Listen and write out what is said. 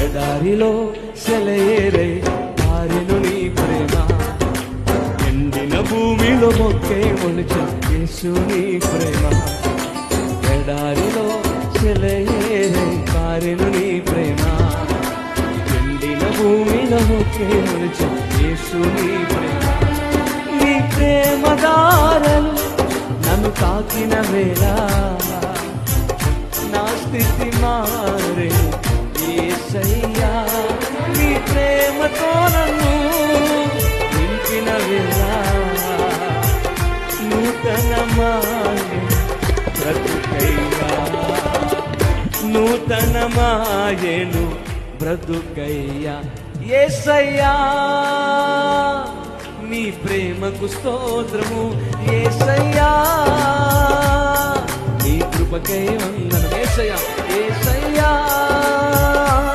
ఎడారిలో సెలయేరై పారెను నీ ప్రేమ, ఎండిన భూమిలో మొక్కే మొలిచే యేసు నీ ప్రేమ. ఎడారిలో సెలయేరై పారెను నీ ప్రేమ, ఎండిన భూమిలో మొక్కే మొలిచే యేసు నీ ప్రేమ. నీ ప్రేమ దారలు నన్ను తాకిన వేళ నా స్థితి మారే యేసయ్యా. నీ ప్రేమతో నన్ను నింపిన వేళ నూతనమాయే బ్రతుకయ్యా, నూతనమాయేను బ్రతుకయ్యా. యేసయ్యా నీ ప్రేమకు స్తోత్రము, యేసయ్యా నీ కృపకై వందనం. యేసయ్యా